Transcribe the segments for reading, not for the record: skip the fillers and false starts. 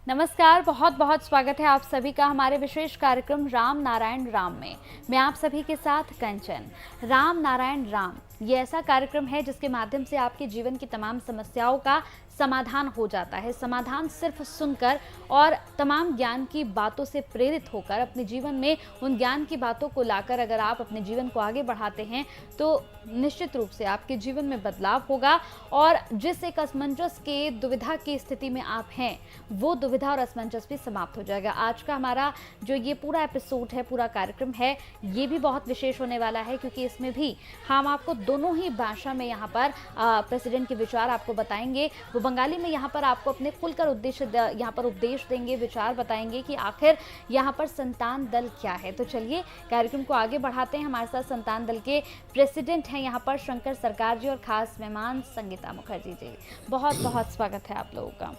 नमस्कार, बहुत बहुत स्वागत है आप सभी का हमारे विशेष कार्यक्रम राम नारायण राम में। मैं आप सभी के साथ कंचन। राम नारायण राम ये ऐसा कार्यक्रम है जिसके माध्यम से आपके जीवन की तमाम समस्याओं का समाधान हो जाता है। समाधान सिर्फ सुनकर और तमाम ज्ञान की बातों से प्रेरित होकर अपने जीवन में उन ज्ञान की बातों को लाकर अगर आप अपने जीवन को आगे बढ़ाते हैं तो निश्चित रूप से आपके जीवन में बदलाव होगा और जिस एक असमंजस के दुविधा की स्थिति में आप हैं वो दुविधा और असमंजस भी समाप्त हो जाएगा। आज का हमारा जो ये पूरा एपिसोड है, पूरा कार्यक्रम है, ये भी बहुत विशेष होने वाला है क्योंकि इसमें भी हम आपको दोनों ही भाषा में यहाँ पर प्रेसिडेंट के विचार आपको बताएंगे। वो बंगाली में यहाँ पर आपको अपने खुलकर उद्देश्य यहाँ पर उपदेश देंगे, विचार बताएंगे कि आखिर यहाँ पर संतान दल क्या है। तो चलिए कार्यक्रम को आगे बढ़ाते हैं। हमारे साथ संतान दल के प्रेसिडेंट हैं यहाँ पर शंकर सरकार जी और खास मेहमान संगीता मुखर्जी जी। बहुत बहुत स्वागत है आप लोगों का।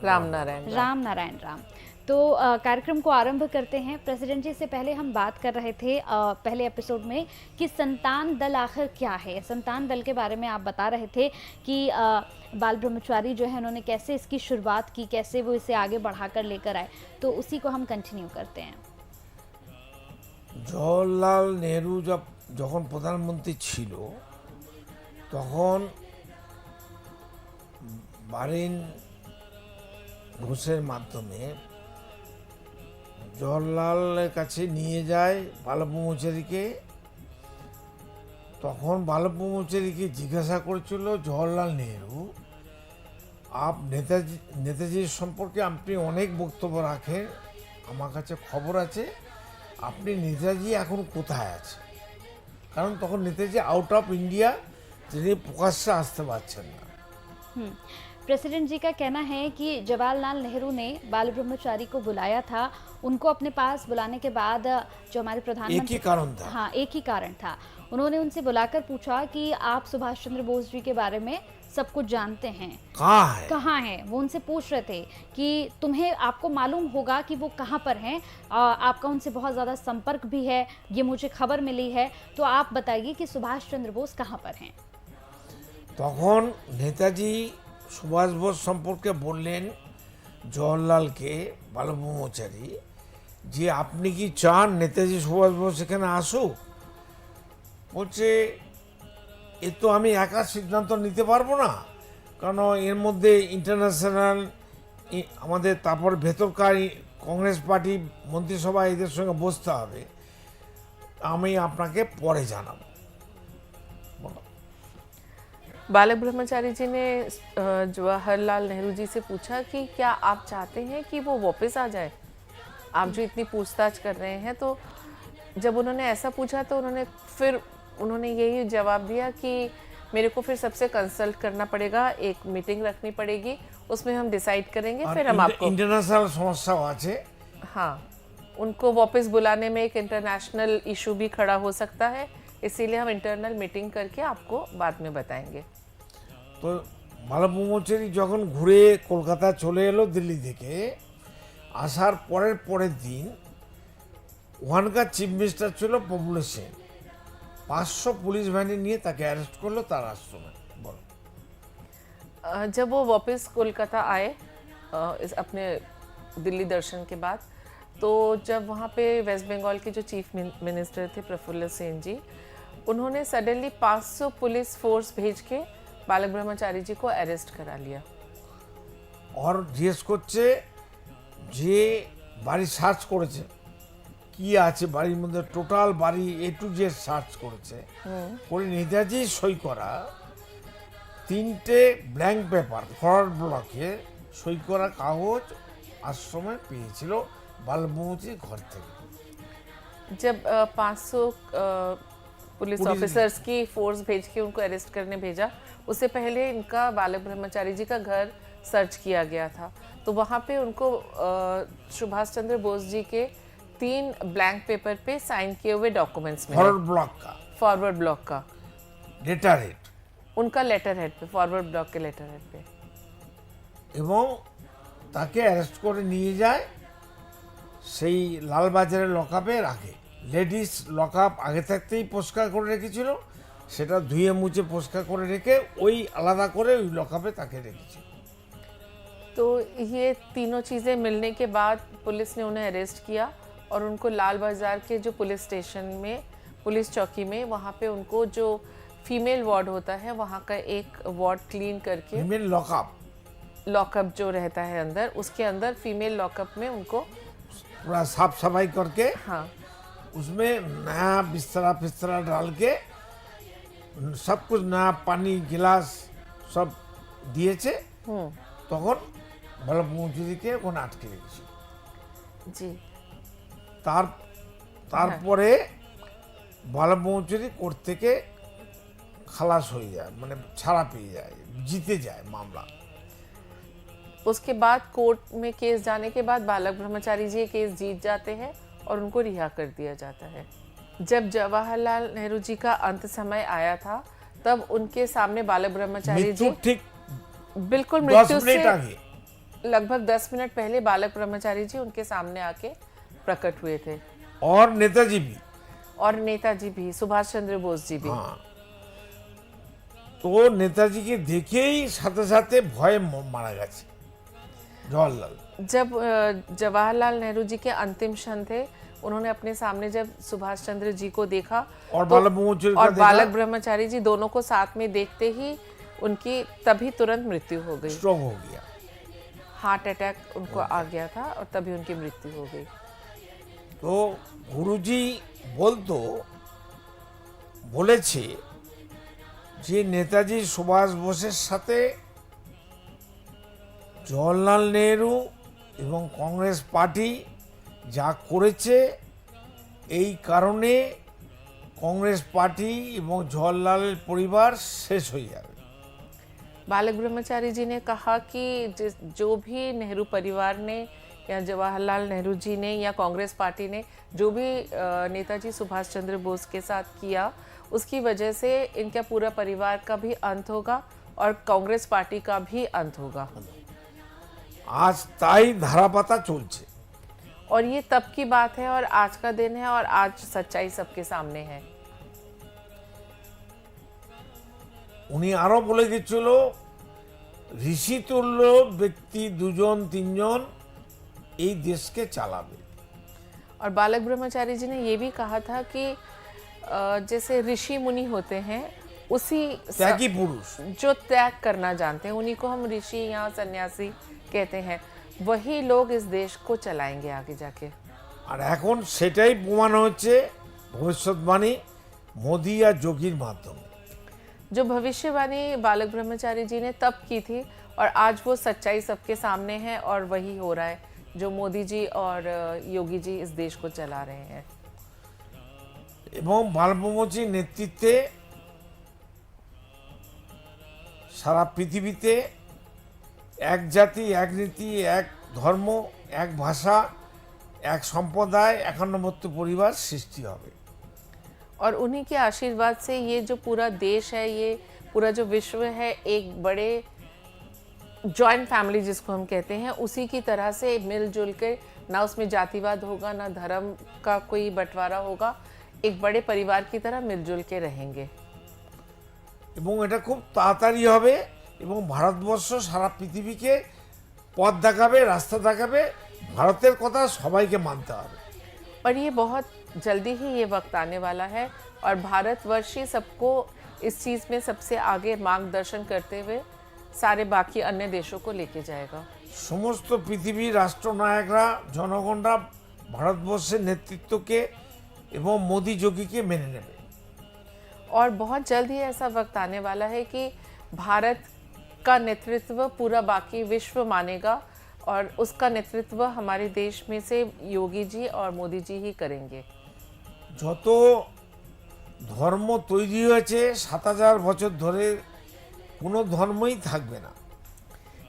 राम नारायण राम नारायण राम। तो कार्यक्रम को आरंभ करते हैं। प्रेसिडेंट जी से पहले हम बात कर रहे थे पहले एपिसोड में कि संतान दल आखिर क्या है। संतान दल के बारे में आप बता रहे थे कि बाल ब्रह्मचारी जो है उन्होंने कैसे इसकी शुरुआत की, कैसे वो इसे आगे बढ़ाकर लेकर आए, तो उसी को हम कंटिन्यू करते हैं। जवाहरलाल नेहरू যখন প্রধানমন্ত্রী ছিল তখন বারেন ঘোষের মাধ্যমে জওহরলালের কাছে নিয়ে যায় বাল্য ব্রহ্মচারীকে। তখন বাল্য ব্রহ্মচারীকে জিজ্ঞাসা করেছিল জওহরলাল নেहरू, आप নেতাজির সম্পর্কে আপনি অনেক বক্তব্য রাখেন, আমার কাছে খবর আছে আপনি নেতাজি এখন কোথায় আছে। কারণ তখন নেতাজি আউট অফ ইন্ডিয়া, তিনি প্রকাশ্যে আসতে পারছেন না। प्रेसिडेंट जी का कहना है कि जवाहरलाल नेहरू ने बाल ब्रह्मचारी को बुलाया था। उनको अपने पास बुलाने के बाद जो हमारे प्रधानमंत्री, एक ही कारण था। हाँ, एक ही कारण था। उन्होंने उनसे बुलाकर पूछा कि आप सुभाष चंद्र बोस जी के बारे में सब कुछ जानते हैं, कहाँ है। वो उनसे पूछ रहे थे कि तुम्हें, आपको मालूम होगा कि वो कहाँ पर हैं, आपका उनसे बहुत ज़्यादा संपर्क भी है, ये मुझे खबर मिली है, तो आप बताइए कि सुभाष चंद्र बोस कहाँ पर हैं। তখন নেতাজি সুভাষ বোস সম্পর্কে বললেন জওহরলালকে, বাল ব্রহ্মচারী, যে আপনি কি চান নেতাজি সুভাষ বোস এখানে আসুক। বলছে এ তো আমি একা সিদ্ধান্ত নিতে পারবো না, কারণ এর মধ্যে ইন্টারন্যাশনাল আমাদের তারপর ভেতরকার কংগ্রেস পার্টি মন্ত্রিসভা এদের সঙ্গে বসতে হবে, আমি আপনাকে পরে জানাবো। बाल ब्रह्मचारी जी ने जवाहरलाल नेहरू जी से पूछा कि क्या आप चाहते हैं कि वो वापस आ जाए, आप जो इतनी पूछताछ कर रहे हैं। तो जब उन्होंने ऐसा पूछा तो उन्होंने यही जवाब दिया कि मेरे को फिर सबसे कंसल्ट करना पड़ेगा, एक मीटिंग रखनी पड़ेगी, उसमें हम डिसाइड करेंगे, फिर हम आपको। इंटरनेशनल समस्या আছে। हाँ, उनको वापस बुलाने में एक इंटरनेशनल इशू भी खड़ा हो सकता है, इसीलिए हम इंटरनल मीटिंग करके आपको बाद में बताएंगे। তো বাল ব্রহ্মচারী যখন ঘুরে কলকাতা চলে এলো দিল্লি থেকে, আসার পরের দিন ওখানকার চিফ মিনিস্টার ছিল প্রফুল্ল সেন, 500 পুলিশ বাহিনী নিয়ে তাকে অ্যারেস্ট করলো তার আশ্রমে। বলো। जब वो वापस कोलकाता आए अपने दिल्ली दर्शन के बाद, तो जब वहाँ पे वेस्ट बंगाल के जो चीफ मिनिस्टर थे प्रफुल्ल सेन जी, उन्होंने सडनली 500 पुलिस फोर्स भेज के बाल ब्रह्मचारी जी को अरेस्ट करा लिया। और জিজ্ঞেস করছে যে বাড়ি সার্চ করেছে কি আছে বাড়ির মধ্যে, টোটাল বাড়ি এ টু জেড সার্চ করেছে করে নেতাজি সই করা 3টে ব্ল্যাঙ্ক পেপার ফরওয়ার্ড ব্লকে সই করা কাগজ আশ্রমে পেয়েছিল বাল ব্রহ্মচারী ঘর থেকে। जब 500 पुलिस ऑफिसर्स की फोर्स भेज के उनको अरेस्ट करने भेजा, उससे पहले इनका बाल ब्रह्मचारी जी का घर सर्च किया गया था। तो वहाँ पे उनको सुभाष चंद्र बोस जी के 3 ब्लैंक पेपर पे साइन किए हुए डॉक्यूमेंट्स में, फॉरवर्ड ब्लॉक का लेटर हेड, उनका लेटर हेड पे, फॉरवर्ड ब्लॉक के लेटर हेड पे। এবং তাকে অ্যারেস্ট করে নিয়ে যায় সেই লালবাজারের লকআপে রাখে। লেডিস লকআপ আগে থাকতেই পরিষ্কার করে রেখেছিল, সেটা ধুয়ে মুছে পরিষ্কার করে রেখে ওই আলাদা করে ওই লকআপে তাকে রেখেছিল। तो ये तीनों चीज़ें मिलने के बाद पुलिस ने उन्हें अरेस्ट किया और उनको लाल बाज़ार के जो पुलिस स्टेशन में, पुलिस चौकी में, वहाँ पे उनको जो फीमेल वार्ड होता है वहाँ का एक वार्ड क्लीन करके, फीमेल लॉकअप लॉकअप जो रहता है अंदर, उसके अंदर फीमेल लॉकअप में उनको, पूरा साफ सफाई करके हाँ, उसमें नया बिस्तरा फिस्तरा डाल के सब कुछ नया पानी गिलास सब দিয়েছে তখন ভালো মজুরিকে ওখানে আটকে রেখেছে जी, তারপরে ভালো মজুরি কোর্ট থেকে খালাস হয়ে যায়, মানে ছাড়া পেয়ে যায়, জিতে যায় मामला। उसके बाद कोर्ट में केस जाने के बाद बालक ब्रह्मचारी जी ये केस जीत जाते हैं और उनको रिहा कर दिया जाता है। जब जवाहरलाल नेहरू जी का अंत समय आया था तब उनके सामने बालक ब्रह्मचारी जी, মৃত্যুর ঠিক बिल्कुल 10 मृत्यु মিনিট से আগে लगभग 10 मिनट पहले बालक ब्रह्मचारी जी उनके सामने आके प्रकट हुए थे और नेताजी भी, और नेताजी भी, सुभाष चंद्र बोस जी भी। हाँ, তো নেতাজিকে দেখেই সাথে সাথে ভয়ে মারা গেছে জওয়াহরলাল। जब जवाहरलाल नेहरू जी के अंतिम क्षण थे, उन्होंने अपने सामने जब सुभाष चंद्र जी को देखा और तो- बालक ब्रह्मचारी और का देखा, बालक ब्रह्मचारी जी दोनों को साथ में देखते ही उनकी तभी तुरंत मृत्यु हो गई। स्ट्रोक हो गया। हार्ट अटैक उनको आ गया था और तभी उनकी मृत्यु हो गई। তো গুরুজি বলেছে যে নেতাজি সুভাষ বোসের সাথে জওয়াহরলাল নেহরু এবং কংগ্রেস পার্টি যা করেছে এই কারণে কংগ্রেস পার্টি এবং জওয়াহরলালের পরিবার শেষ হয়ে যাবে। बालक ब्रह्मचारी जी ने कहा कि जो भी नेहरू परिवार ने या जवाहरलाल नेहरू जी ने या कांग्रेस पार्टी ने जो भी नेताजी सुभाष चंद्र बोस के साथ किया, उसकी वजह से इनका पूरा परिवार का भी अंत होगा और कांग्रेस पार्टी का भी अंत होगा। আজ তাই ধারাপাতা চলছে। और ये तब की बात है और आज का दिन है और आज सच्चाई सबके सामने है। উনি আরো বলে দিচ্ছিল ঋষিতুল্য ব্যক্তি দুজন তিনজন এই দেশকে চালাবে। और बालक ब्रह्मचारी जी ने ये भी कहा था कि जैसे ऋषि मुनि होते हैं, उसी ত্যাগী পুরুষ, जो त्याग करना जानते हैं, उन्हीं को हम ऋषि या सन्यासी कहते हैं, वही लोग इस देश को चलाएंगे आगे जाके। আর এখন সেটাই প্রমাণ হচ্ছে ভবিষ্যৎবাণী মোদি আর যোগীর মাধ্যমে। जो भविष्यवाणी बालक ब्रह्मचारी जी ने तब की थी और आज वो सच्चाई सबके सामने है और वही हो रहा है जो मोदी जी और योगी जी इस देश को चला रहे हैं। এবং বালব্রহ্মচারীর নেতৃত্বে সারা পৃথিবীতে এক জাতি, এক নীতি, এক ধর্ম, এক ভাষা, এক সম্প্রদায়, একান্নবর্ত পরিবার সৃষ্টি হবে। और उन्हीं के आशीर्वाद से ये जो पूरा देश है, ये पूरा जो विश्व है, एक बड़े जॉइंट फैमिली जिसको हम कहते हैं, उसी की तरह से मिलजुल के, ना उसमें जातिवाद होगा, ना धर्म का कोई बंटवारा होगा, एक बड़े परिवार की तरह मिलजुल के रहेंगे। এবং এটা খুব তাড়াতাড়ি হবে এবং ভারতবর্ষ সারা পৃথিবীকে পথ দেখাবে, রাস্তা দেখাবে। ভারতের কথা সবাইকে মানতে হবে। और ये बहुत जल्दी ही ये वक्त आने वाला है और भारतवर्ष ही सबको इस चीज़ में सबसे आगे मार्गदर्शन करते हुए सारे बाकी अन्य देशों को लेके जाएगा। সমস্ত পৃথিবীর রাষ্ট্রনায়করা, জনগণরা ভারতবর্ষের নেতৃত্বকে এবং মোদি যোগীকে মেনে নেবে। और बहुत जल्द ही ऐसा वक्त आने वाला है कि भारत का नेतृत्व पूरा बाकी विश्व मानेगा और उसका नेतृत्व हमारे देश में से योगी जी और मोदी जी ही करेंगे। যত ধর্ম তৈরি হয়েছে 7000 বছর ধরে কোনো ধর্মই থাকবে না।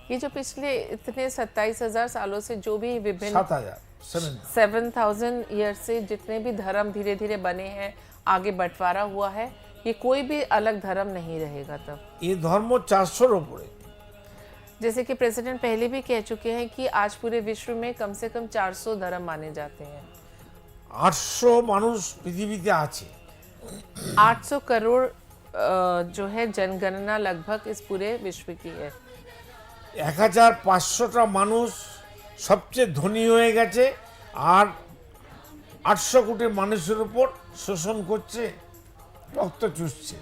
ये जो पिछले इतने 27,000 सालों से जो भी विभिन्न 7000 7,000 ईयर से जितने भी धर्म धीरे धीरे बने हैं, आगे बंटवारा हुआ है, ये कोई भी अलग धर्म नहीं रहेगा तब। এই ধর্ম 400-র উপরে। जैसे कि प्रेसिडेंट पहले भी कह चुके हैं कि आज पूरे विश्व में कम से कम 400 धर्म माने जाते हैं। 800 মানুষ পৃথিবীতে আছে। 800 करोड़ जो है जनगणना लगभग इस पूरे विश्व की है। 1500টা মানুষ সবচেয়ে ধনী হয়ে গেছে, আর 800 কোটি মানুষের উপর শোষণ করছে, রক্ত চুষছে।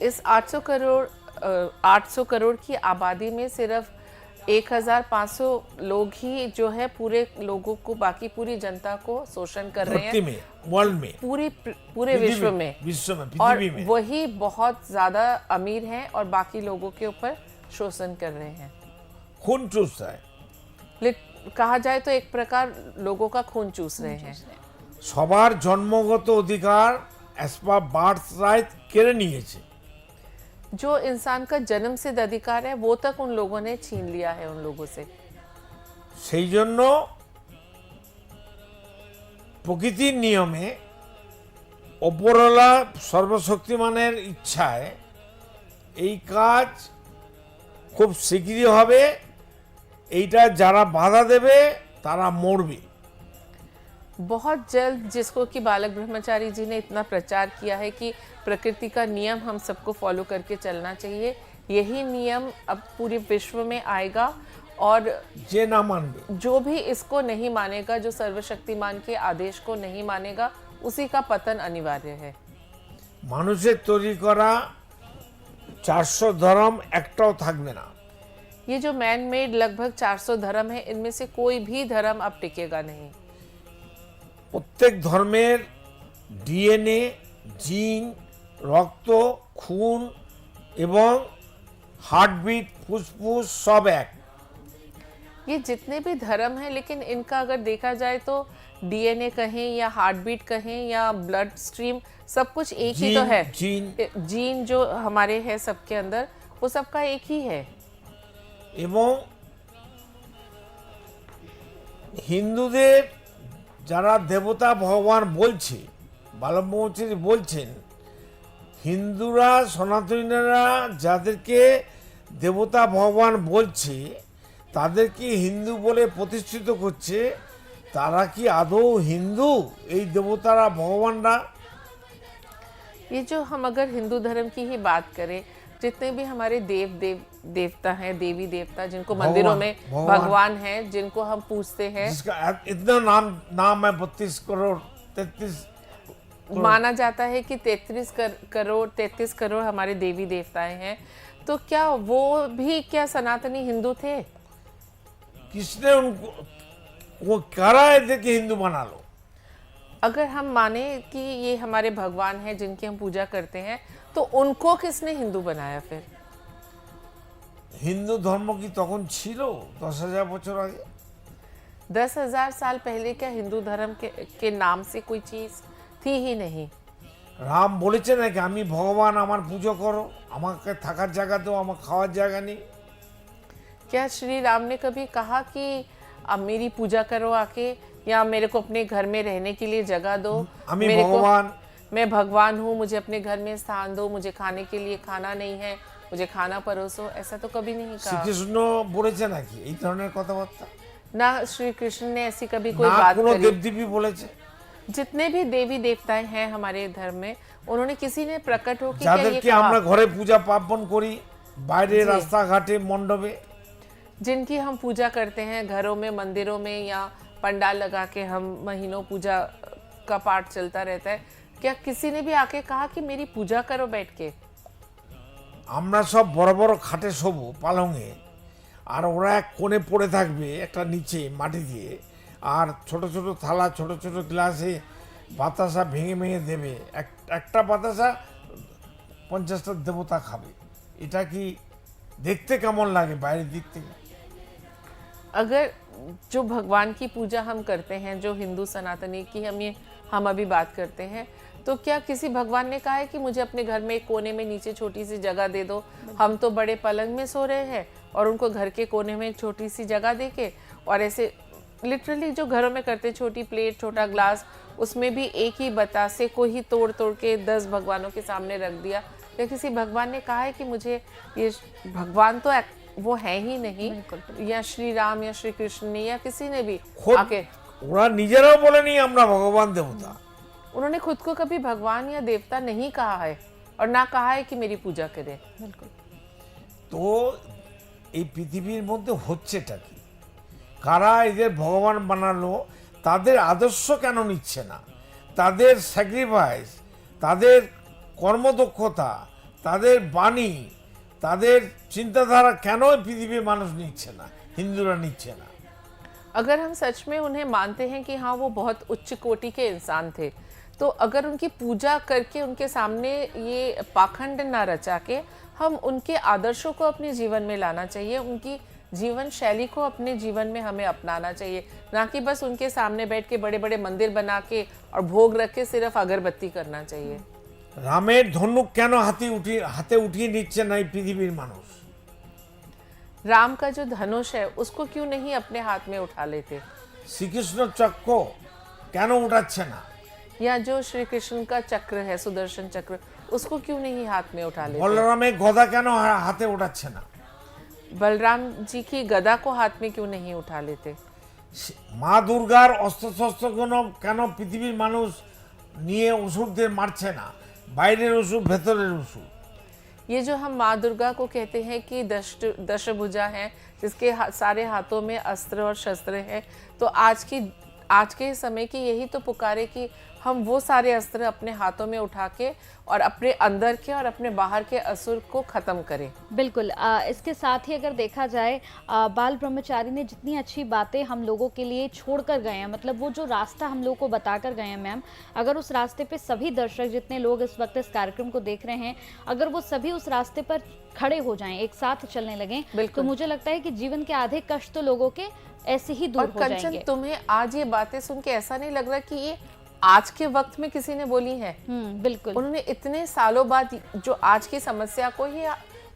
इस 800 करोड़ की आबादी में सिर्फ 1500 लोग ही जो है पूरे लोगों को, बाकी पूरी जनता को शोषण कर रहे धरती हैं में, वर्ल्ड में, पूरे विश्व में। विश्व में, और पृथ्वी में। वही बहुत ज्यादा अमीर हैं और बाकी लोगों के ऊपर शोषण कर रहे हैं। खून चूसता है। कहा जाए तो एक प्रकार लोगों का खून चूस रहे हैं। সবার জন্মগত অধিকার অ্যাজ পার বার্থ রাইট কেড়ে নিয়েছে। जो इंसान का जन्म सिद्ध अधिकार है वो तक उन लोगों ने छीन लिया है उन लोगों से। সেই জন্য প্রকৃতির নিয়মে, ওপরওয়ালা সর্বশক্তিমানের ইচ্ছায় এই কাজ খুব শীঘ্রই হবে। এইটা যারা বাধা দেবে তারা মরবে। बहुत जल्द, जिसको कि बालक ब्रह्मचारी जी ने इतना प्रचार किया है कि प्रकृति का नियम हम सबको फॉलो करके चलना चाहिए, यही नियम अब पूरे विश्व में आएगा। और যে না মানবে, जो भी इसको नहीं मानेगा, जो सर्वशक्तिमान के आदेश को नहीं मानेगा, उसी का पतन अनिवार्य है। মানুষের তৈরি করা 400 ধর্ম একটাও থাকবে না। ये जो मैन मेड लगभग 400 धर्म है, इनमें से कोई भी धर्म अब टिकेगा नहीं। প্রত্যেক ধর্মের ডিএনএ, জিন, রক্ত, খুন এবং হার্টবিট, ফুসফুস সব এক। ये जितने भी धर्म हैं, लेकिन इनका अगर देखा जाए तो डीएनए कहें या हार्ट बीट कहें या ब्लड स्ट्रीम, सब कुछ एक ही तो है। जीन जो हमारे है सबके अंदर, वो सबका एक ही है। এবং হিন্দুদের যারা দেবতা ভগবান বলছে, বালক ব্রহ্মচারী বলছেন, হিন্দুরা, সনাতনীরা যাদেরকে দেবতা ভগবান বলছে, তাদেরকে হিন্দু বলে প্রতিষ্ঠিত করছে, তারা কি আদৌ হিন্দু? এই দেবতারা, ভগবানরা? ये जो हम अगर हिंदू धर्म की ही बात करें, जितने भी हमारे देवता हैं, देवी देवता, जिनको मंदिरों में भगवान हैं, जिनको हम पूजते हैं, जिसका इतना नाम है 32 करोड़ 33 माना जाता है कि 33 करोड़ हमारे देवी देवताएं हैं, तो क्या वो भी क्या सनातनी हिंदू थे? किसने उनको, वो करा है कि हिंदू बना लो? अगर हम माने कि ये हमारे भगवान हैं जिनकी हम पूजा करते हैं, तो उनको किसने हिंदू बनाया फिर? हिंदू धर्म की तখন ছিল 10,000 বছর আগে। 10,000 साल पहले क्या हिंदू धर्म के नाम से कोई चीज थी ही नहीं। রাম বলেছে নাকি আমি ভগবান, আমার পুজো করো, আমাকে থাকার জায়গা দাও, আমার খাওয়ার জায়গা নেই? क्या श्री राम ने कभी कहा कि अब मेरी पूजा करो आके, या मेरे को अपने घर में रहने के लिए जगह दो, আমি मेरे को, ভগবান, मैं भगवान हूँ, मुझे अपने घर में स्थान दो, मुझे खाने के लिए खाना नहीं है, मुझे खाना परोसो? ऐसा तो कभी नहीं कहा। শ্রীকৃষ্ণ বলেছে নাকি এই ধরনের কথাবার্তা? ना श्री कृष्ण ने ऐसी कभी कोई না बात কোনো करी। দেবদেবী বলেছে? जितने भी देवी देवताएं हैं हमारे धर्म में, उन्होंने किसी ने प्रकट हो कि क्या ये যাদেরকে कहा? আমরা ঘরে পূজা পার্বণ করি, বাইরে জি। রাস্তাঘাটে মণ্ডপে, जिनकी हम पूजा करते हैं घरों में, मंदिरों में, या पंडाल लगा के हम महीनों पूजा का पाठ चलता रहता है, क्या किसी ने भी आके कहा कि मेरी पूजा करो बैठ के? আমরা সব বড় বড় খাটে শোবো পালঙে, আর ওরা এক কোণে পড়ে থাকবে একটা নিচে মাটি দিয়ে, আর ছোট ছোট থালা, ছোট ছোট গ্লাসে বাতাসা ভেঙে ভেঙে দেবে, একটা বাতাসা 50টা দেবতা খাবে। এটা কি দেখতে কেমন লাগে বাইরের দিক থেকে? अगर जो भगवान की पूजा हम करते हैं, जो हिंदू सनातनी की हम अभी बात करते हैं, तो क्या किसी भगवान ने कहा है कि मुझे अपने घर में एक कोने में नीचे छोटी सी जगह दे दो? हम तो बड़े पलंग में सो रहे हैं और उनको घर के कोने में एक छोटी सी जगह दे के, और ऐसे लिटरली जो घरों में करते, छोटी प्लेट, छोटा ग्लास, उसमें भी एक ही बतासे को ही तोड़ तोड़ के 10 भगवानों के सामने रख दिया। क्या किसी भगवान ने कहा है कि मुझे ये भगवान तो वो है ही नहीं, या श्री राम या श्री कृष्ण ने या किसी ने भी आके, ওরা নিজেরাও বলেনি আমরা ভগবান দেবতা। उन्होंने खुद को कभी भगवान या देवता नहीं कहा है, और ना कहा है कि मेरी पूजा करें। তো এই পৃথিবীর মধ্যে হচ্ছেটা কি, কারা এদের ভগবান বানালো, তাদের আদর্শ কেন নিচ্ছে না, তাদের স্যাক্রিফাইস, তাদের কর্মদক্ষতা, তাদের বাণী, তাদের চিন্তাধারা কেন পৃথিবীর মানুষ নিচ্ছে না, হিন্দুরা নিচ্ছে না। अगर हम सच में उन्हें मानते हैं कि हाँ वो बहुत उच्च कोटि के इंसान थे, तो अगर उनकी पूजा करके उनके सामने ये पाखंड ना रचा के हम उनके आदर्शों को अपने जीवन में लाना चाहिए, उनकी जीवन शैली को अपने जीवन में हमें अपनाना चाहिए, ना कि बस उनके सामने बैठ के बड़े बड़े मंदिर बना के और भोग रख के सिर्फ अगरबत्ती करना चाहिए। রামের ধনুক কেন হাতে উঠিয়ে নিচ্ছে না এই পৃথিবীর মানুষ? राम का जो धनुष है उसको क्यों नहीं अपने हाथ में उठा लेते, শ্রীকৃষ্ণ চক্র কেন উঠাচ্ছে না? या जो श्री कृष्ण का चक्र है सुदर्शन चक्र उसको क्यों नहीं हाथ में उठा लेते, বলরামের গদা কেন হাতে উঠাচ্ছে না? बलराम जी की गदा को हाथ में क्यों नहीं उठा लेते, মা দুর্গার অস্ত্রশস্ত্রগুলো কেন পৃথিবীর মানুষ নিয়ে অসুরদের মারছে না? বাইরের অসুর, ভেতরের অসুর। ये जो हम माँ दुर्गा को कहते हैं कि दशभुजा है, जिसके सारे हाथों में अस्त्र और शस्त्र है, तो आज के समय की यही तो पुकारे कि हम वो सारे अस्त्र अपने हाथों में उठा के और अपने अंदर के और अपने बाहर के असुर को खत्म करें। बिल्कुल। इसके साथ ही अगर देखा जाए, बाल ब्रह्मचारी ने जितनी अच्छी बातें हम लोगों के लिए छोड़ कर गए हैं, मतलब वो जो रास्ता हम लोग को बता कर गए हैं मैम, अगर उस रास्ते पे सभी दर्शक जितने लोग इस वक्त इस कार्यक्रम को देख रहे हैं, अगर वो सभी उस रास्ते पर खड़े हो जाएं, एक साथ चलने लगें, तो मुझे लगता है कि जीवन के आधे कष्ट तो लोगों के ऐसे ही दूर और हो कंचन, जाएंगे। तुम्हें आज ये बातें सुन के ऐसा नहीं लग रहा कि ये आज के वक्त में किसी ने बोली है? बिल्कुल। उन्होंने इतने सालों बाद जो आज की समस्या को ही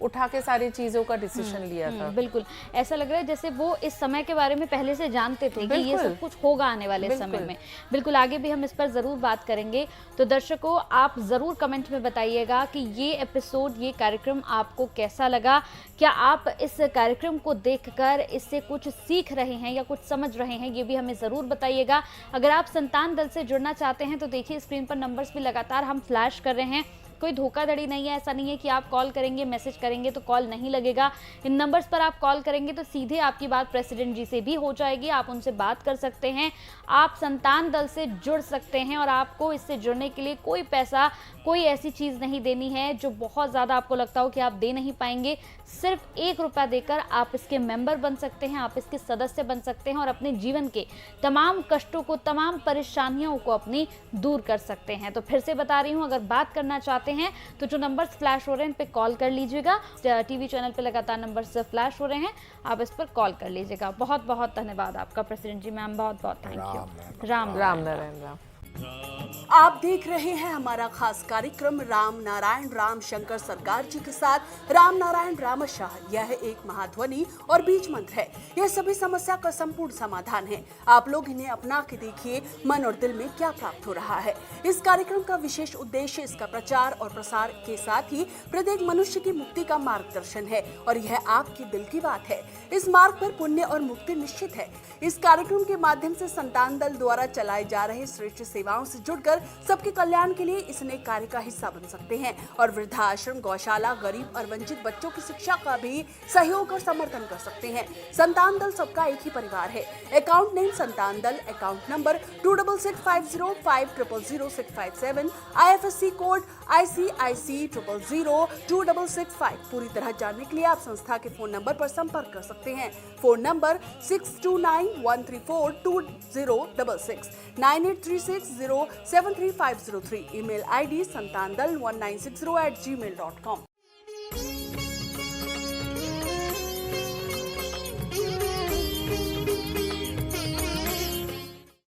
उठा के सारी चीजों का डिसीजन लिया था। बिल्कुल, ऐसा लग रहा है जैसे वो इस समय के बारे में पहले से जानते थे कि ये सब कुछ होगा आने वाले समय में। बिल्कुल, आगे भी हम इस पर जरूर बात करेंगे। तो दर्शकों, आप जरूर कमेंट में बताइएगा कि ये एपिसोड, ये कार्यक्रम आपको कैसा लगा। क्या आप इस कार्यक्रम को देखकर इससे कुछ सीख रहे हैं या कुछ समझ रहे हैं, ये भी हमें जरूर बताइएगा। अगर आप संतान दल से जुड़ना चाहते हैं तो देखिए स्क्रीन पर नंबर्स भी लगातार हम फ्लैश कर रहे हैं। कोई धोखाधड़ी नहीं है, ऐसा नहीं है कि आप कॉल करेंगे, मैसेज करेंगे तो कॉल नहीं लगेगा। इन नंबर्स पर आप कॉल करेंगे तो सीधे आपकी बात प्रेसिडेंट जी से भी हो जाएगी, आप उनसे बात कर सकते हैं, आप संतान दल से जुड़ सकते हैं और आपको इससे जुड़ने के लिए कोई पैसा, कोई ऐसी चीज़ नहीं देनी है जो बहुत ज़्यादा आपको लगता हो कि आप दे नहीं पाएंगे। सिर्फ 1 रुपया देकर आप इसके मेंबर बन सकते हैं, आप इसके सदस्य बन सकते हैं और अपने जीवन के तमाम कष्टों को, तमाम परेशानियों को अपनी दूर कर सकते हैं। तो फिर से बता रही हूँ, अगर बात करना चाहते हैं तो जो नंबर्स फ्लैश हो रहे हैं इन पे कॉल कर लीजिएगा। टीवी चैनल पे लगातार नंबर्स फ्लैश हो रहे हैं, आप इस पर कॉल कर लीजिएगा। बहुत बहुत धन्यवाद आपका प्रेसिडेंट जी, मैम, बहुत बहुत थैंक यू। राम नारायण राम। आप देख रहे हैं हमारा खास कार्यक्रम राम नारायण राम शंकर सरकार जी के साथ राम नारायण रामशाह। यह एक महाध्वनि और बीज मंत्र है। यह सभी समस्या का संपूर्ण समाधान है। आप लोग इन्हें अपना के देखिए मन और दिल में क्या प्राप्त हो रहा है। इस कार्यक्रम का विशेष उद्देश्य इसका प्रचार और प्रसार के साथ ही प्रत्येक मनुष्य की मुक्ति का मार्गदर्शन है और यह आपकी दिल की बात है। इस मार्ग पर पुण्य और मुक्ति निश्चित है। इस कार्यक्रम के माध्यम से संतान दल द्वारा चलाए जा रहे श्रेष्ठ सेवाओं से जुड़कर सबके कल्याण के लिए इस नए कार्य का हिस्सा बन सकते हैं और वृद्धाश्रम, गौशाला, गरीब और वंचित बच्चों की शिक्षा का भी सहयोग और समर्थन कर सकते हैं। संतान दल सबका एक ही परिवार है। अकाउंट नेम संतान दल, account number 266505000657, IFSC code ICIC 00026665। पूरी तरह जानने के लिए आप संस्था के फोन नंबर पर संपर्क कर सकते हैं। Phone number 6291342066, 9836073503। Email ID santandal1960@gmail.com।